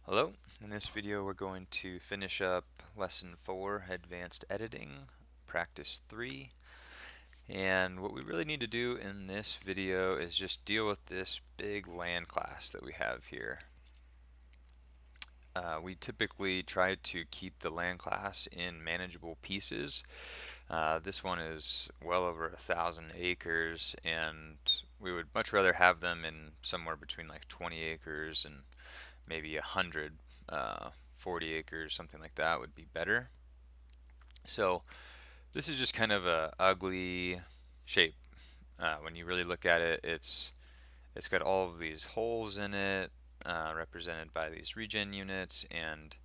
Hello, in this video we're going to finish up Lesson 4, Advanced Editing, Practice 3. And what we really need to do in this video is just deal with this big land class that we have here. We typically try to keep the land class in manageable pieces. This one is well over 1,000 acres, and we would much rather have them in somewhere between like 20 acres and maybe 100, 40 acres, something like that would be better. So this is just kind of a ugly shape. When you really look at it, it's got all of these holes in it, represented by these regen units, and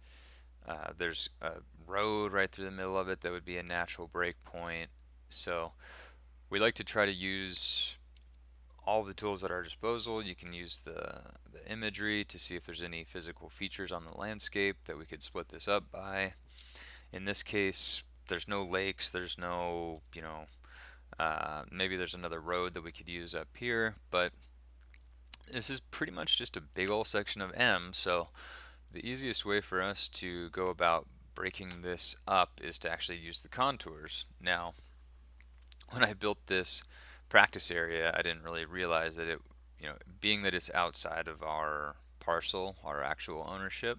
there's a road right through the middle of it that would be a natural breakpoint. So we like to try to use all of the tools at our disposal. You can use the imagery to see if there's any physical features on the landscape that we could split this up by. In this case, there's no lakes, there's no, maybe there's another road that we could use up here, but this is pretty much just a big old section of M, so the easiest way for us to go about breaking this up is to actually use the contours. Now, when I built this practice area, I didn't really realize that being that it's outside of our parcel, our actual ownership,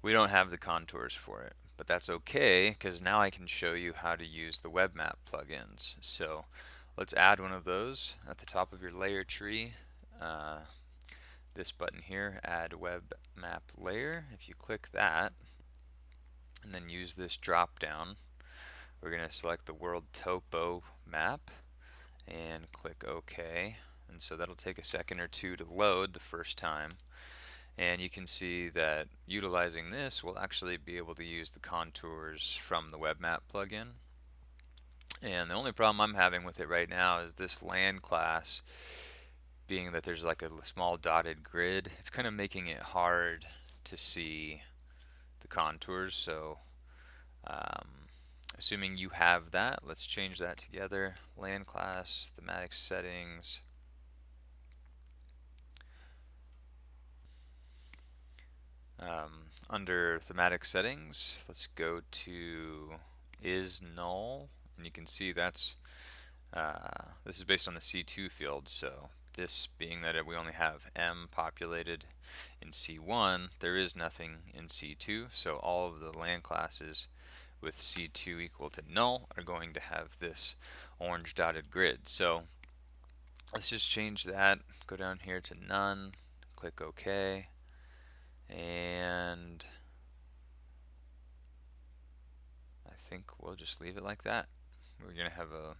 we don't have the contours for it. But that's okay, because now I can show you how to use the web map plugins. So let's add one of those at the top of your layer tree. This button here, add web map layer. If you click that and then use this drop down, we're going to select the world topo map and click OK. And so that'll take a second or two to load the first time. And you can see that utilizing this, we'll actually be able to use the contours from the web map plugin. And the only problem I'm having with it right now is this land class, being that there's like a small dotted grid, it's kind of making it hard to see the contours. So assuming you have that, let's change that together. Land class, thematic settings. Under thematic settings, let's go to is null, and you can see that's this is based on the C2 field. So this being that we only have M populated in C1, there is nothing in C2. So all of the land classes with C2 equal to null are going to have this orange dotted grid. So let's just change that. Go down here to none, click OK, and I think we'll just leave it like that. We're going to have a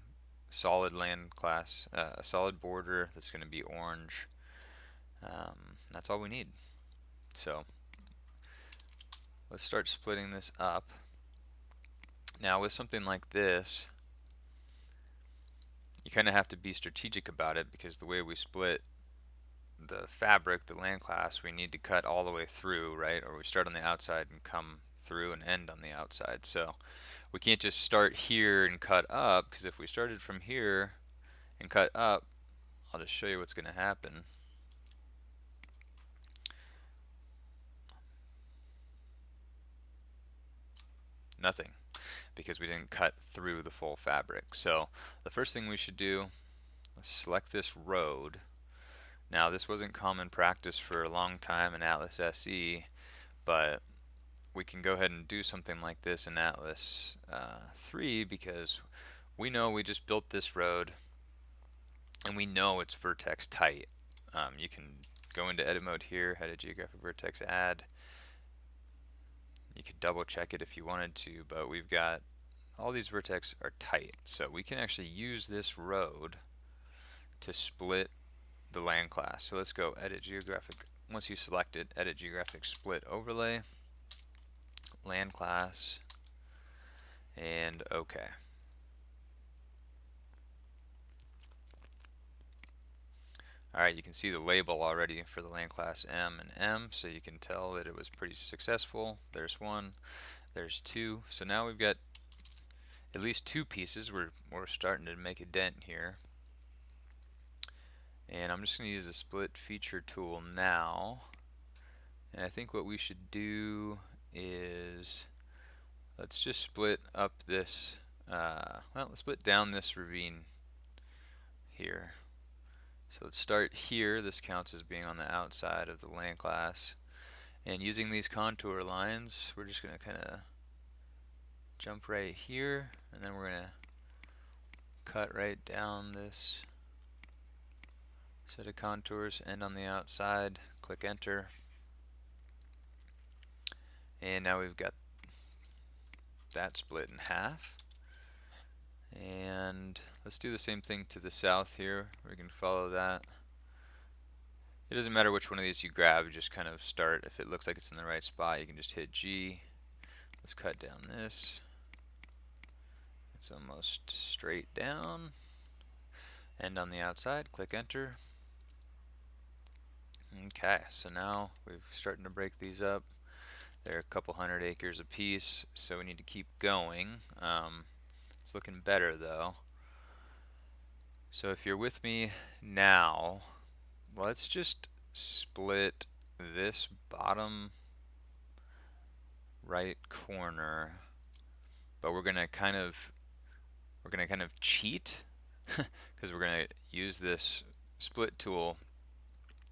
solid land class, a solid border that's going to be orange. That's all we need. So let's start splitting this up. Now with something like this, you kind of have to be strategic about it, because the way we split the fabric, the land class, we need to cut all the way through, right? Or we start on the outside and come through and end on the outside. So we can't just start here and cut up, because if we started from here and cut up, I'll just show you what's going to happen. Nothing, because we didn't cut through the full fabric. So the first thing we should do, let's select this road. Now this wasn't common practice for a long time in Atlas SE, but we can go ahead and do something like this in Atlas 3, because we know we just built this road and we know it's vertex tight. You can go into edit mode here, edit geographic vertex, add. You could double check it if you wanted to, but we've got all these vertex are tight, so we can actually use this road to split the land class. So let's go edit geographic. Once you select it, edit geographic split overlay, land class, and OK. Alright, you can see the label already for the land class M and M, so you can tell that it was pretty successful. There's one, there's two. So now we've got at least two pieces. We're starting to make a dent here. And I'm just going to use the split feature tool now And I think what we should do is, let's just split up this, well, let's split down this ravine here. So let's start here. This counts as being on the outside of the landclass. And using these contour lines, we're just going to kind of jump right here, and then we're going to cut right down this set of contours, end on the outside, click enter. And now we've got that split in half. And let's do the same thing to the south here. We can follow that. It doesn't matter which one of these you grab, you just kind of start. If it looks like it's in the right spot, you can just hit G. Let's cut down this. It's almost straight down. End on the outside, click enter. Okay, so now we're starting to break these up. They're a couple 100 acres apiece, so we need to keep going. It's looking better though. So if you're with me now, let's just split this bottom right corner, but we're gonna kind of cheat because we're gonna use this split tool.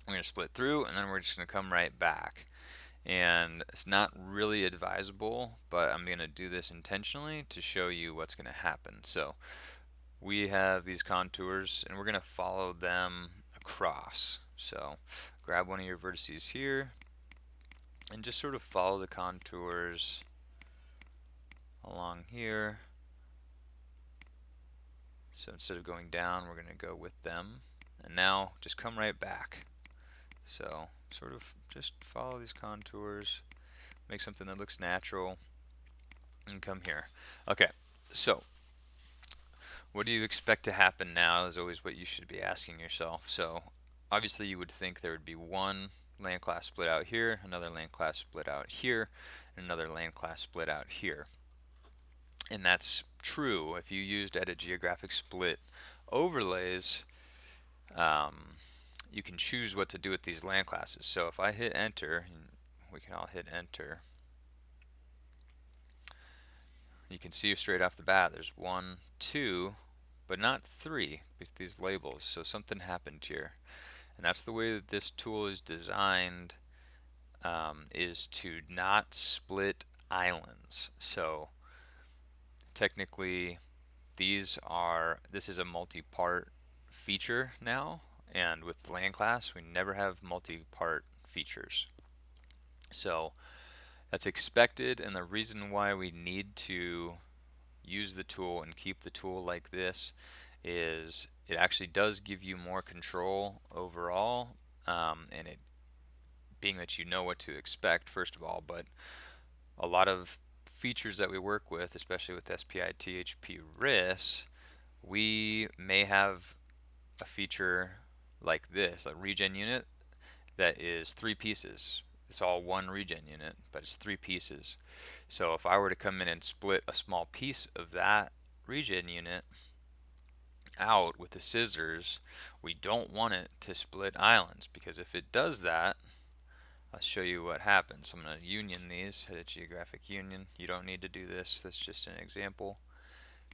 We're gonna split through, and then we're just gonna come right back. And it's not really advisable, but I'm gonna do this intentionally to show you what's gonna happen. So we have these contours, and we're gonna follow them across. So grab one of your vertices here, and just sort of follow the contours along here. So instead of going down, we're going to go with them. And now just come right back. So sort of just follow these contours, make something that looks natural, and come here. Okay, so what do you expect to happen now is always what you should be asking yourself. So obviously you would think there would be one land class split out here, another land class split out here, and another land class split out here. And that's true if you used edit geographic split overlays. You can choose what to do with these land classes. So if I hit enter, and we can all hit enter, you can see straight off the bat there's 1, 2, but not 3 with these labels. So something happened here. And that's the way that this tool is designed, is to not split islands. So technically this is a multi-part feature now, and with land class we never have multi-part features. So that's expected, and the reason why we need to use the tool and keep the tool like this is it actually does give you more control overall, and it being that you know what to expect first of all, but a lot of features that we work with, especially with SPI THP RIS, we may have a feature like this, a regen unit that is 3 pieces. It's all one regen unit, but it's 3 pieces. So if I were to come in and split a small piece of that regen unit out with the scissors, we don't want it to split islands, because if it does that, I'll show you what happens. I'm going to union these, hit a geographic union. You don't need to do this, that's just an example.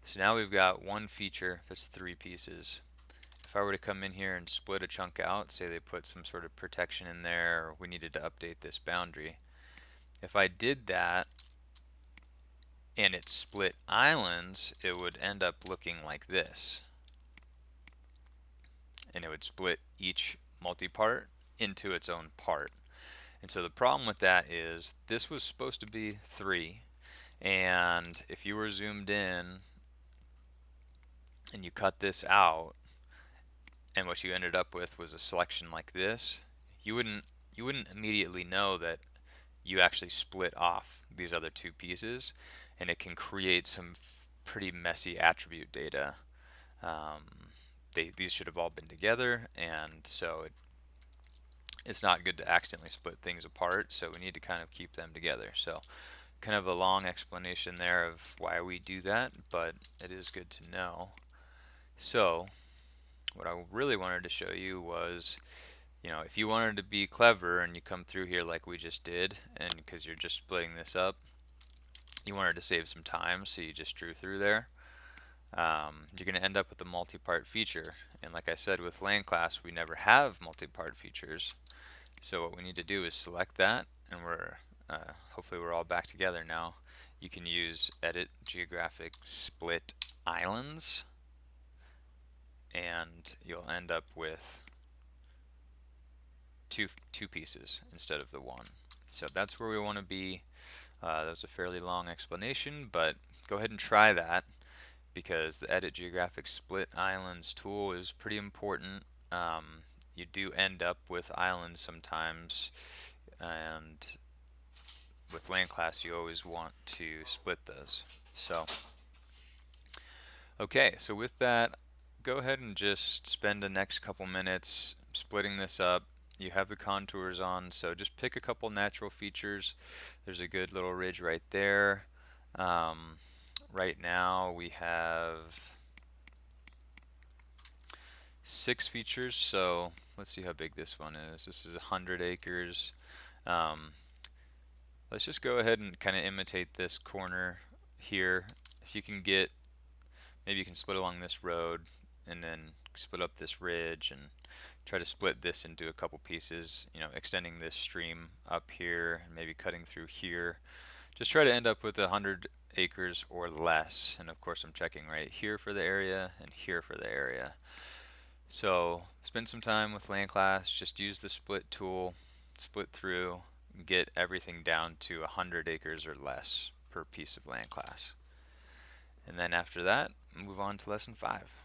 So now we've got one feature that's 3 pieces. If I were to come in here and split a chunk out, say they put some sort of protection in there, or we needed to update this boundary. If I did that and it split islands, it would end up looking like this. And it would split each multi-part into its own part. And so the problem with that is this was supposed to be 3, and if you were zoomed in and you cut this out, and what you ended up with was a selection like this, you wouldn't immediately know that you actually split off these other 2 pieces, and it can create some pretty messy attribute data. These should have all been together, and so it's not good to accidentally split things apart, so we need to kind of keep them together. So kind of a long explanation there of why we do that, but it is good to know. So what I really wanted to show you was If you wanted to be clever and you come through here like we just did, and because you're just splitting this up, you wanted to save some time, so you just drew through there. You're going to end up with a multi-part feature. And like I said, with land class, we never have multi-part features. So what we need to do is select that, and hopefully we're all back together now. You can use Edit Geographic Split Islands, and you'll end up with two pieces instead of the one. So that's where we want to be. That was a fairly long explanation, but go ahead and try that, because the Edit Geographic Split Islands tool is pretty important. You do end up with islands sometimes, and with land class you always want to split those. So with that, go ahead and just spend the next couple minutes splitting this up. You have the contours on, so just pick a couple natural features. There's a good little ridge right there. Right now we have 6 features, so let's see how big this one is. This is 100 acres. Um, let's just go ahead and kind of imitate this corner here. If you can get, maybe you can split along this road and then split up this ridge and try to split this into a couple pieces, extending this stream up here and maybe cutting through here. Just try to end up with 100 acres or less, and of course I'm checking right here for the area and here for the area. So spend some time with land class, just use the split tool, split through, and get everything down to 100 acres or less per piece of land class. And then after that, move on to lesson 5.